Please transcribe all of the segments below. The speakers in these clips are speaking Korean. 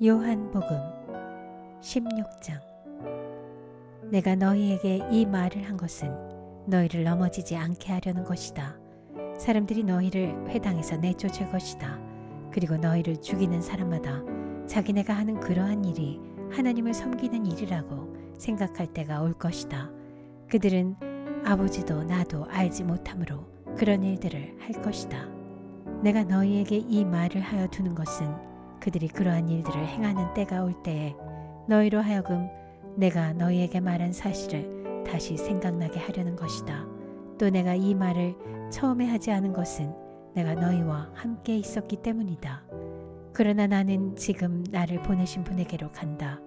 요한복음 16장. 내가 너희에게 이 말을 한 것은 너희를 넘어지지 않게 하려는 것이다. 사람들이 너희를 회당에서 내쫓을 것이다. 그리고 너희를 죽이는 사람마다 자기네가 하는 그러한 일이 하나님을 섬기는 일이라고 생각할 때가 올 것이다. 그들은 아버지도 나도 알지 못하므로 그런 일들을 할 것이다. 내가 너희에게 이 말을 하여 두는 것은 그들이 그러한 일들을 행하는 때가 올 때에 너희로 하여금 내가 너희에게 말한 사실을 다시 생각나게 하려는 것이다. 또 내가 이 말을 처음에 하지 않은 것은 내가 너희와 함께 있었기 때문이다. 그러나 나는 지금 나를 보내신 분에게로 간다.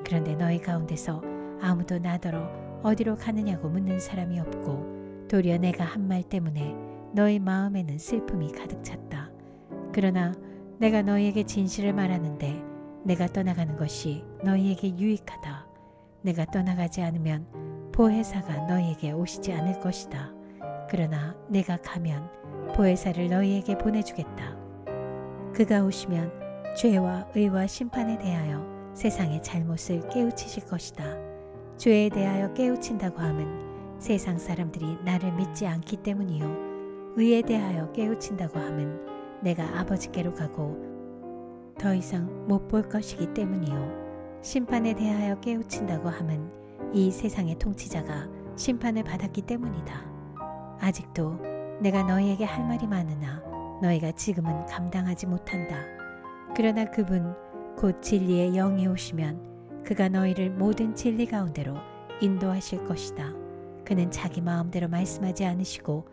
그런데 너희 가운데서 아무도 나더러 어디로 가느냐고 묻는 사람이 없고 도리어 내가 한 말 때문에 너희 마음에는 슬픔이 가득 찼다. 그러나 내가 너희에게 진실을 말하는데 내가 떠나가는 것이 너희에게 유익하다. 내가 떠나가지 않으면 보혜사가 너희에게 오시지 않을 것이다. 그러나 내가 가면 보혜사를 너희에게 보내주겠다. 그가 오시면 죄와 의와 심판에 대하여 세상의 잘못을 깨우치실 것이다. 죄에 대하여 깨우친다고 함은 세상 사람들이 나를 믿지 않기 때문이요, 의에 대하여 깨우친다고 함은 내가 아버지께로 가고 더 이상 못 볼 것이기 때문이요, 심판에 대하여 깨우친다고 함은 이 세상의 통치자가 심판을 받았기 때문이다. 아직도 내가 너희에게 할 말이 많으나 너희가 지금은 감당하지 못한다. 그러나 그분 곧 진리의 영이 오시면 그가 너희를 모든 진리 가운데로 인도하실 것이다. 그는 자기 마음대로 말씀하지 않으시고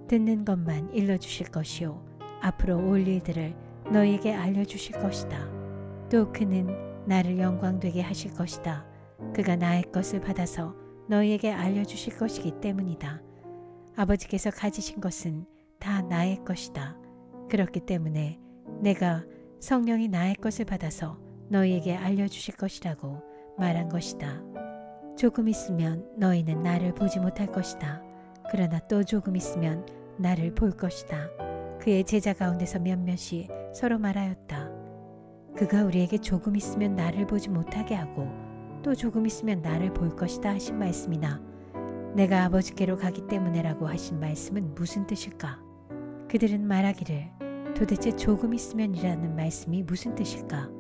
듣는 것만 일러주실 것이요, 앞으로 올 일들을 너희에게 알려주실 것이다. 또 그는 나를 영광되게 하실 것이다. 그가 나의 것을 받아서 너희에게 알려주실 것이기 때문이다. 아버지께서 가지신 것은 다 나의 것이다. 그렇기 때문에 내가 성령이 나의 것을 받아서 너희에게 알려주실 것이라고 말한 것이다. 조금 있으면 너희는 나를 보지 못할 것이다. 그러나 또 조금 있으면 나를 볼 것이다. 그의 제자 가운데서 몇몇이 서로 말하였다. 그가 우리에게 조금 있으면 나를 보지 못하게 하고 또 조금 있으면 나를 볼 것이다 하신 말씀이나 내가 아버지께로 가기 때문에라고 하신 말씀은 무슨 뜻일까? 그들은 말하기를 도대체 조금 있으면이라는 말씀이 무슨 뜻일까?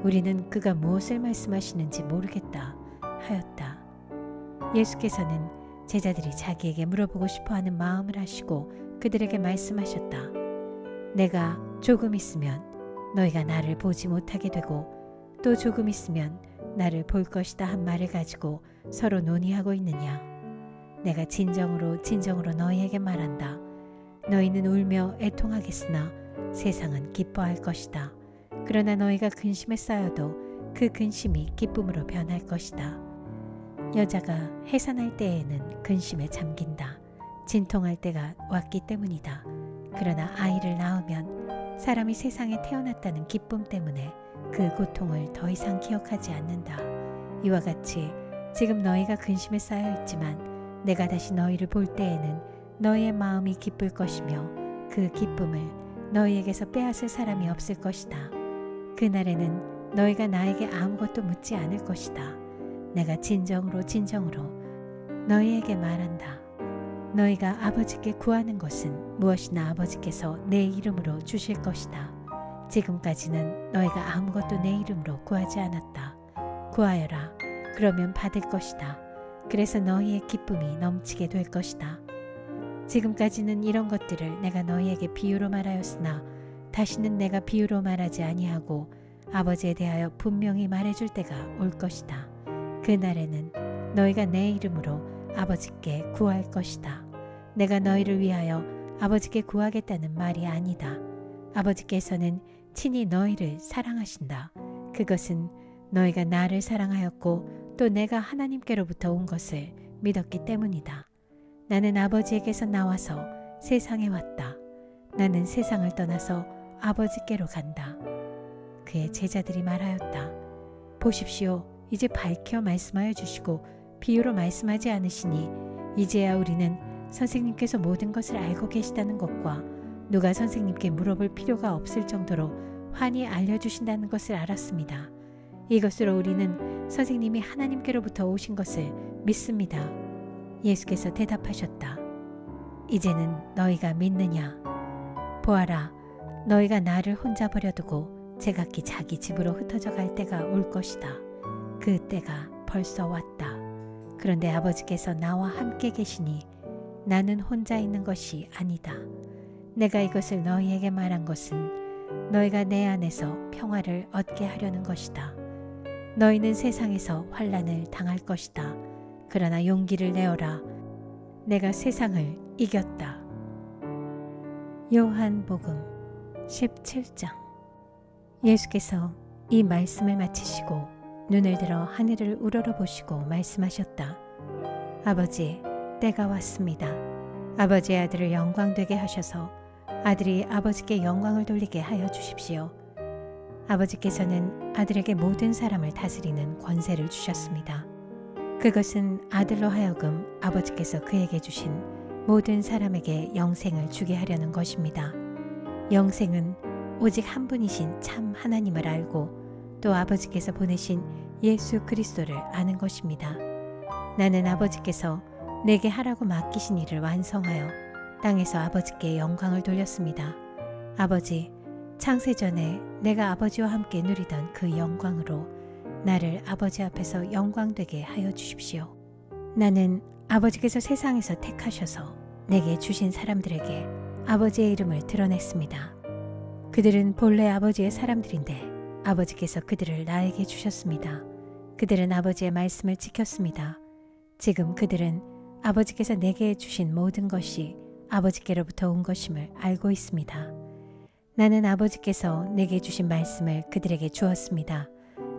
우리는 그가 무엇을 말씀하시는지 모르겠다 하였다. 예수께서는 제자들이 자기에게 물어보고 싶어하는 마음을 아시고 그들에게 말씀하셨다. 내가 조금 있으면 너희가 나를 보지 못하게 되고 또 조금 있으면 나를 볼 것이다 한 말을 가지고 서로 논의하고 있느냐? 내가 진정으로 너희에게 말한다. 너희는 울며 애통하겠으나 세상은 기뻐할 것이다. 그러나 너희가 근심에 쌓여도 그 근심이 기쁨으로 변할 것이다. 여자가 해산할 때에는 근심에 잠긴다. 진통할 때가 왔기 때문이다. 그러나 아이를 낳으면 사람이 세상에 태어났다는 기쁨 때문에 그 고통을 더 이상 기억하지 않는다. 이와 같이 지금 너희가 근심에 쌓여 있지만 내가 다시 너희를 볼 때에는 너희의 마음이 기쁠 것이며 그 기쁨을 너희에게서 빼앗을 사람이 없을 것이다. 그날에는 너희가 나에게 아무것도 묻지 않을 것이다. 내가 진정으로 너희에게 말한다. 너희가 아버지께 구하는 것은 무엇이나 아버지께서 내 이름으로 주실 것이다. 지금까지는 너희가 아무것도 내 이름으로 구하지 않았다. 구하여라. 그러면 받을 것이다. 그래서 너희의 기쁨이 넘치게 될 것이다. 지금까지는 이런 것들을 내가 너희에게 비유로 말하였으나 다시는 내가 비유로 말하지 아니하고 아버지에 대하여 분명히 말해줄 때가 올 것이다. 그날에는 너희가 내 이름으로 아버지께 구할 것이다. 내가 너희를 위하여 아버지께 구하겠다는 말이 아니다. 아버지께서는 친히 너희를 사랑하신다. 그것은 너희가 나를 사랑하였고 또 내가 하나님께로부터 온 것을 믿었기 때문이다. 나는 아버지에게서 나와서 세상에 왔다. 나는 세상을 떠나서 아버지께로 간다. 그의 제자들이 말하였다. 보십시오. 이제 밝혀 말씀하여 주시고 비유로 말씀하지 않으시니 이제야 우리는 선생님께서 모든 것을 알고 계시다는 것과 누가 선생님께 물어볼 필요가 없을 정도로 환히 알려주신다는 것을 알았습니다. 이것으로 우리는 선생님이 하나님께로부터 오신 것을 믿습니다. 예수께서 대답하셨다. 이제는 너희가 믿느냐? 보아라, 너희가 나를 혼자 버려두고 제각기 자기 집으로 흩어져 갈 때가 올 것이다. 그 때가 벌써 왔다. 그런데 아버지께서 나와 함께 계시니 나는 혼자 있는 것이 아니다. 내가 이것을 너희에게 말한 것은 너희가 내 안에서 평화를 얻게 하려는 것이다. 너희는 세상에서 환난을 당할 것이다. 그러나 용기를 내어라. 내가 세상을 이겼다. 요한복음 17장. 예수께서 이 말씀을 마치시고 눈을 들어 하늘을 우러러보시고 말씀하셨다. 아버지, 때가 왔습니다. 아버지의 아들을 영광되게 하셔서 아들이 아버지께 영광을 돌리게 하여 주십시오. 아버지께서는 아들에게 모든 사람을 다스리는 권세를 주셨습니다. 그것은 아들로 하여금 아버지께서 그에게 주신 모든 사람에게 영생을 주게 하려는 것입니다. 영생은 오직 한 분이신 참 하나님을 알고 또 아버지께서 보내신 예수 그리스도를 아는 것입니다. 나는 아버지께서 내게 하라고 맡기신 일을 완성하여 땅에서 아버지께 영광을 돌렸습니다. 아버지, 창세전에 내가 아버지와 함께 누리던 그 영광으로 나를 아버지 앞에서 영광되게 하여 주십시오. 나는 아버지께서 세상에서 택하셔서 내게 주신 사람들에게 아버지의 이름을 드러냈습니다. 그들은 본래 아버지의 사람들인데 아버지께서 그들을 나에게 주셨습니다. 그들은 아버지의 말씀을 지켰습니다. 지금 그들은 아버지께서 내게 주신 모든 것이 아버지께로부터 온 것임을 알고 있습니다. 나는 아버지께서 내게 주신 말씀을 그들에게 주었습니다.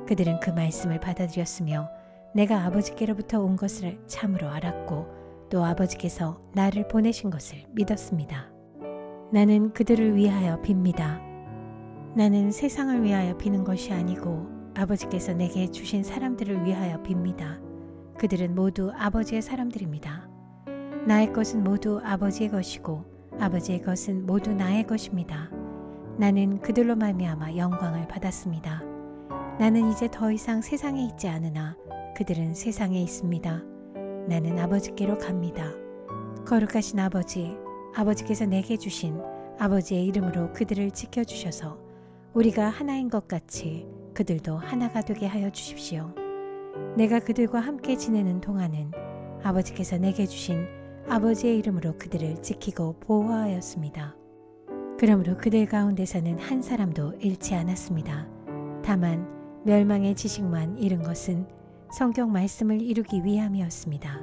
그들은 그 말씀을 받아들였으며 내가 아버지께로부터 온 것을 참으로 알았고 또 아버지께서 나를 보내신 것을 믿었습니다. 나는 그들을 위하여 빕니다. 나는 세상을 위하여 비는 것이 아니고 아버지께서 내게 주신 사람들을 위하여 빕니다. 그들은 모두 아버지의 사람들입니다. 나의 것은 모두 아버지의 것이고 아버지의 것은 모두 나의 것입니다. 나는 그들로 말미암아 영광을 받았습니다. 나는 이제 더 이상 세상에 있지 않으나 그들은 세상에 있습니다. 나는 아버지께로 갑니다. 거룩하신 아버지, 아버지께서 내게 주신 아버지의 이름으로 그들을 지켜주셔서 우리가 하나인 것 같이 그들도 하나가 되게 하여 주십시오. 내가 그들과 함께 지내는 동안은 아버지께서 내게 주신 아버지의 이름으로 그들을 지키고 보호하였습니다. 그러므로 그들 가운데서는 한 사람도 잃지 않았습니다. 다만 멸망의 지식만 잃은 것은 성경 말씀을 이루기 위함이었습니다.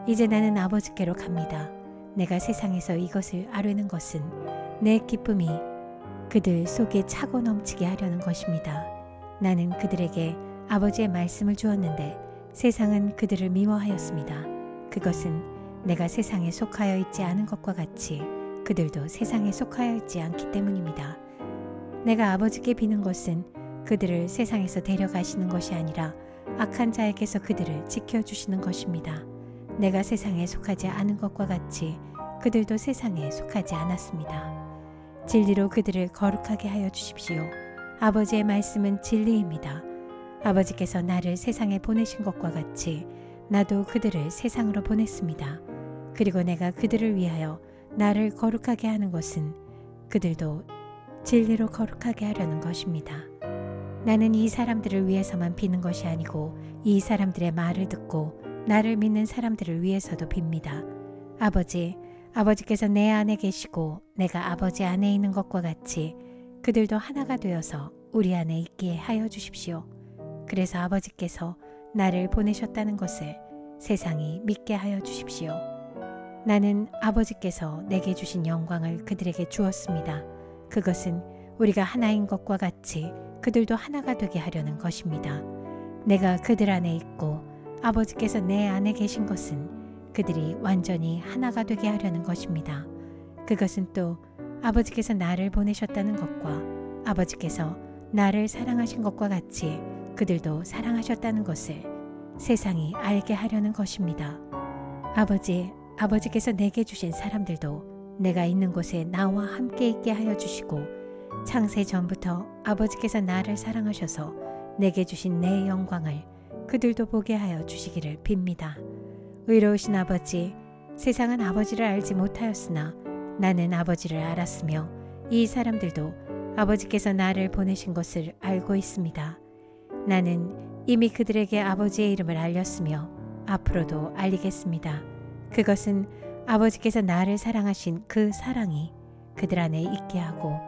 이제 나는 아버지께로 갑니다. 내가 세상에서 이것을 아뢰는 것은 내 기쁨이 그들 속에 차고 넘치게 하려는 것입니다. 나는 그들에게 아버지의 말씀을 주었는데 세상은 그들을 미워하였습니다. 그것은 내가 세상에 속하여 있지 않은 것과 같이 그들도 세상에 속하여 있지 않기 때문입니다. 내가 아버지께 비는 것은 그들을 세상에서 데려가시는 것이 아니라 악한 자에게서 그들을 지켜주시는 것입니다. 내가 세상에 속하지 않은 것과 같이 그들도 세상에 속하지 않았습니다. 진리로 그들을 거룩하게 하여 주십시오. 아버지의 말씀은 진리입니다. 아버지께서 나를 세상에 보내신 것과 같이 나도 그들을 세상으로 보냈습니다. 그리고 내가 그들을 위하여 나를 거룩하게 하는 것은 그들도 진리로 거룩하게 하려는 것입니다. 나는 이 사람들을 위해서만 비는 것이 아니고 이 사람들의 말을 듣고 나를 믿는 사람들을 위해서도 빕니다. 아버지, 아버지께서 내 안에 계시고 내가 아버지 안에 있는 것과 같이 그들도 하나가 되어서 우리 안에 있게 하여 주십시오. 그래서 아버지께서 나를 보내셨다는 것을 세상이 믿게 하여 주십시오. 나는 아버지께서 내게 주신 영광을 그들에게 주었습니다. 그것은 우리가 하나인 것과 같이 그들도 하나가 되게 하려는 것입니다. 내가 그들 안에 있고 아버지께서 내 안에 계신 것은 그들이 완전히 하나가 되게 하려는 것입니다. 그것은 또 아버지께서 나를 보내셨다는 것과 아버지께서 나를 사랑하신 것과 같이 그들도 사랑하셨다는 것을 세상이 알게 하려는 것입니다. 아버지, 아버지께서 내게 주신 사람들도 내가 있는 곳에 나와 함께 있게 하여 주시고 창세 전부터 아버지께서 나를 사랑하셔서 내게 주신 내 영광을 그들도 보게 하여 주시기를 빕니다. 의로우신 아버지, 세상은 아버지를 알지 못하였으나 나는 아버지를 알았으며 이 사람들도 아버지께서 나를 보내신 것을 알고 있습니다. 나는 이미 그들에게 아버지의 이름을 알렸으며 앞으로도 알리겠습니다. 그것은 아버지께서 나를 사랑하신 그 사랑이 그들 안에 있게 하고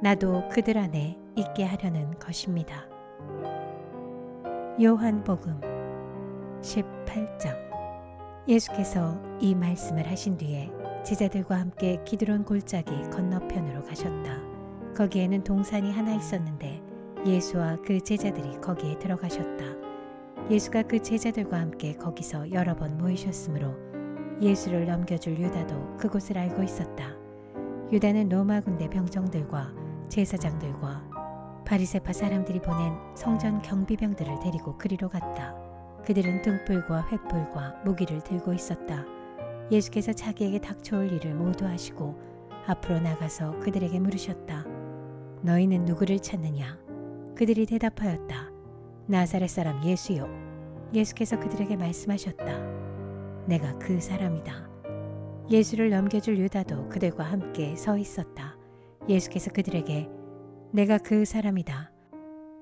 나도 그들 안에 있게 하려는 것입니다. 요한복음 18장. 예수께서 이 말씀을 하신 뒤에 제자들과 함께 기드론 골짜기 건너편으로 가셨다. 거기에는 동산이 하나 있었는데 예수와 그 제자들이 거기에 들어가셨다. 예수가 그 제자들과 함께 거기서 여러 번 모이셨으므로 예수를 넘겨줄 유다도 그곳을 알고 있었다. 유다는 로마 군대 병정들과 제사장들과 바리새파 사람들이 보낸 성전 경비병들을 데리고 그리로 갔다. 그들은 등불과 횃불과 무기를 들고 있었다. 예수께서 자기에게 닥쳐올 일을 모두 하시고 앞으로 나가서 그들에게 물으셨다. 너희는 누구를 찾느냐? 그들이 대답하였다. 나사렛 사람 예수요. 예수께서 그들에게 말씀하셨다. 내가 그 사람이다. 예수를 넘겨줄 유다도 그들과 함께 서 있었다. 예수께서 그들에게 내가 그 사람이다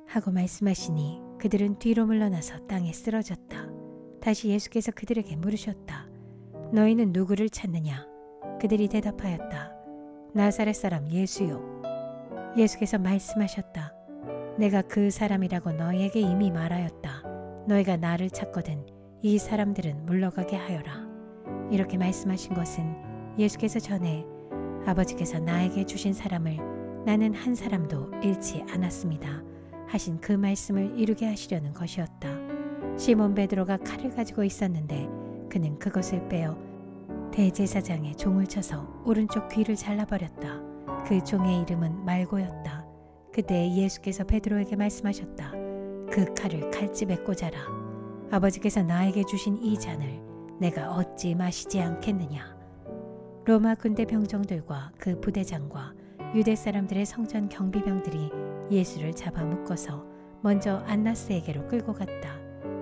하고 말씀하시니 그들은 뒤로 물러나서 땅에 쓰러졌다. 다시 예수께서 그들에게 물으셨다. 너희는 누구를 찾느냐? 그들이 대답하였다. 나사렛 사람 예수요. 예수께서 말씀하셨다. 내가 그 사람이라고 너희에게 이미 말하였다. 너희가 나를 찾거든 이 사람들은 물러가게 하여라. 이렇게 말씀하신 것은 예수께서 전에 아버지께서 나에게 주신 사람을 나는 한 사람도 잃지 않았습니다 하신 그 말씀을 이루게 하시려는 것이었다. 시몬 베드로가 칼을 가지고 있었는데 그는 그것을 빼어 대제사장의 종을 쳐서 오른쪽 귀를 잘라버렸다. 그 종의 이름은 말고였다. 그때 예수께서 베드로에게 말씀하셨다. 그 칼을 칼집에 꽂아라. 아버지께서 나에게 주신 이 잔을 내가 어찌 마시지 않겠느냐. 로마 군대 병정들과 그 부대장과 유대 사람들의 성전 경비병들이 예수를 잡아 묶어서 먼저 안나스에게로 끌고 갔다.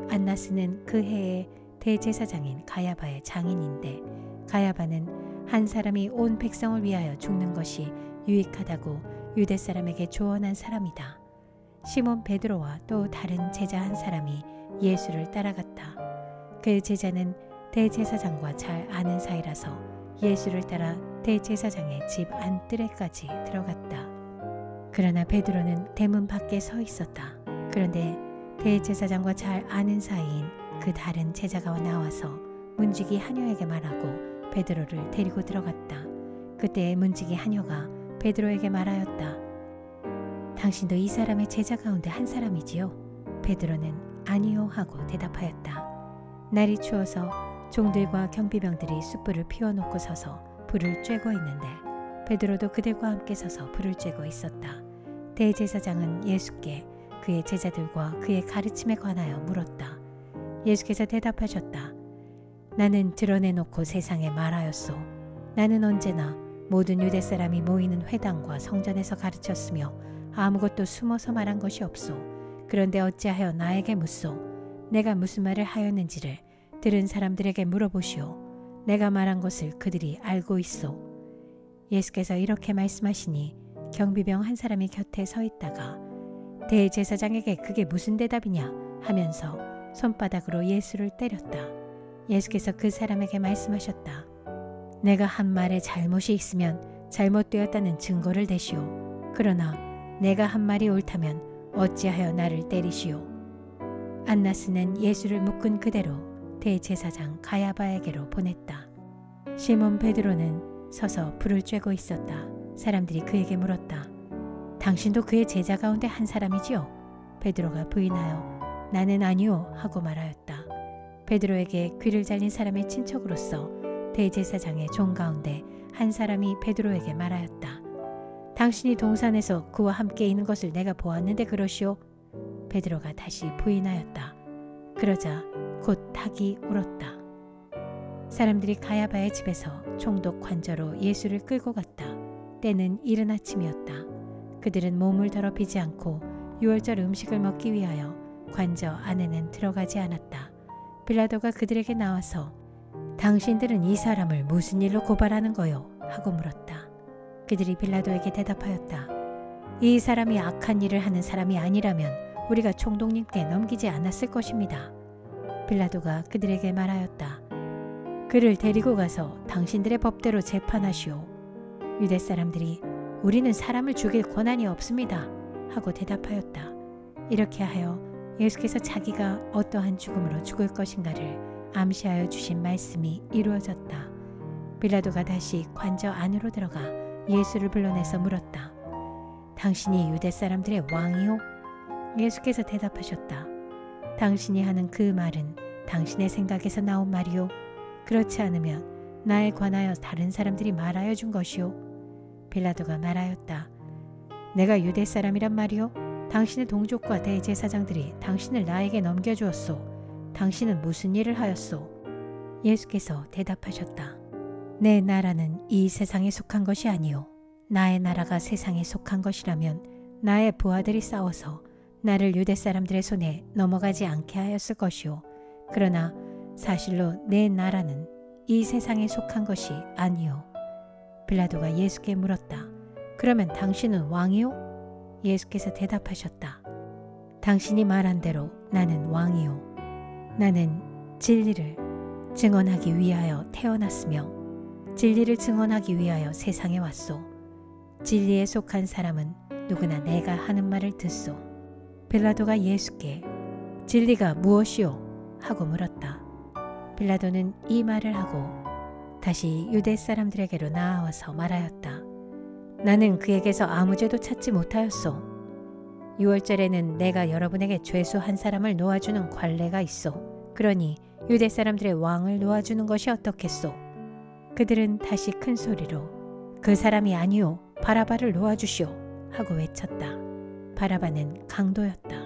안나스는 그 해의 대제사장인 가야바의 장인인데 가야바는 한 사람이 온 백성을 위하여 죽는 것이 유익하다고 유대 사람에게 조언한 사람이다. 시몬 베드로와 또 다른 제자 한 사람이 예수를 따라갔다. 그 제자는 대제사장과 잘 아는 사이라서 예수를 따라 대제사장의 집 안뜰에까지 들어갔다. 그러나 베드로는 대문 밖에 서 있었다. 그런데 대제사장과 잘 아는 사이인 그 다른 제자가 나와서 문지기 하녀에게 말하고 베드로를 데리고 들어갔다. 그때 문지기 하녀가 베드로에게 말하였다. 당신도 이 사람의 제자 가운데 한 사람이지요? 베드로는 아니요 하고 대답하였다. 날이 추워서 종들과 경비병들이 숯불을 피워놓고 서서 불을 쬐고 있는데 베드로도 그들과 함께 서서 불을 쬐고 있었다. 대제사장은 예수께 그의 제자들과 그의 가르침에 관하여 물었다. 예수께서 대답하셨다. 나는 드러내놓고 세상에 말하였소. 나는 언제나 모든 유대 사람이 모이는 회당과 성전에서 가르쳤으며 아무것도 숨어서 말한 것이 없소. 그런데 어찌하여 나에게 묻소? 내가 무슨 말을 하였는지를 들은 사람들에게 물어보시오. 내가 말한 것을 그들이 알고 있소. 예수께서 이렇게 말씀하시니 경비병 한 사람이 곁에 서 있다가 대제사장에게 그게 무슨 대답이냐 하면서 손바닥으로 예수를 때렸다. 예수께서 그 사람에게 말씀하셨다. 내가 한 말에 잘못이 있으면 잘못되었다는 증거를 대시오. 그러나 내가 한 말이 옳다면 어찌하여 나를 때리시오. 안나스는 예수를 묶은 그대로 대제사장 가야바에게로 보냈다. 시몬 베드로는 서서 불을 쬐고 있었다. 사람들이 그에게 물었다. 당신도 그의 제자 가운데 한 사람이지요? 베드로가 부인하여 나는 아니요 하고 말하였다. 베드로에게 귀를 잘린 사람의 친척으로서 대제사장의 종 가운데 한 사람이 베드로에게 말하였다. 당신이 동산에서 그와 함께 있는 것을 내가 보았는데 그러시오? 베드로가 다시 부인하였다. 그러자 곧 닭이 울었다. 사람들이 가야바의 집에서 총독 관저로 예수를 끌고 갔다. 때는 이른 아침이었다. 그들은 몸을 더럽히지 않고 유월절 음식을 먹기 위하여 관저 안에는 들어가지 않았다. 빌라도가 그들에게 나와서 당신들은 이 사람을 무슨 일로 고발하는 거요? 하고 물었다. 그들이 빌라도에게 대답하였다. 이 사람이 악한 일을 하는 사람이 아니라면 우리가 총독님께 넘기지 않았을 것입니다. 빌라도가 그들에게 말하였다. 그를 데리고 가서 당신들의 법대로 재판하시오. 유대 사람들이 우리는 사람을 죽일 권한이 없습니다. 하고 대답하였다. 이렇게 하여 예수께서 자기가 어떠한 죽음으로 죽을 것인가를 암시하여 주신 말씀이 이루어졌다. 빌라도가 다시 관저 안으로 들어가 예수를 불러내서 물었다. 당신이 유대 사람들의 왕이요? 예수께서 대답하셨다. 당신이 하는 그 말은 당신의 생각에서 나온 말이요? 그렇지 않으면 나에 관하여 다른 사람들이 말하여 준 것이요? 빌라도가 말하였다. 내가 유대 사람이란 말이요? 당신의 동족과 대제사장들이 당신을 나에게 넘겨주었소. 당신은 무슨 일을 하였소? 예수께서 대답하셨다. 내 나라는 이 세상에 속한 것이 아니요. 나의 나라가 세상에 속한 것이라면 나의 부하들이 싸워서 나를 유대 사람들의 손에 넘어가지 않게 하였을 것이요. 그러나 사실로 내 나라는 이 세상에 속한 것이 아니요. 빌라도가 예수께 물었다. 그러면 당신은 왕이요? 예수께서 대답하셨다. 당신이 말한 대로 나는 왕이요. 나는 진리를 증언하기 위하여 태어났으며 진리를 증언하기 위하여 세상에 왔소. 진리에 속한 사람은 누구나 내가 하는 말을 듣소. 빌라도가 예수께 진리가 무엇이요? 하고 물었다. 빌라도는 이 말을 하고 다시 유대 사람들에게로 나아와서 말하였다. 나는 그에게서 아무 죄도 찾지 못하였소. 유월절에는 내가 여러분에게 죄수 한 사람을 놓아주는 관례가 있어. 그러니 유대 사람들의 왕을 놓아주는 것이 어떻겠소? 그들은 다시 큰 소리로 그 사람이 아니요 바라바를 놓아주시오 하고 외쳤다. 바라바는 강도였다.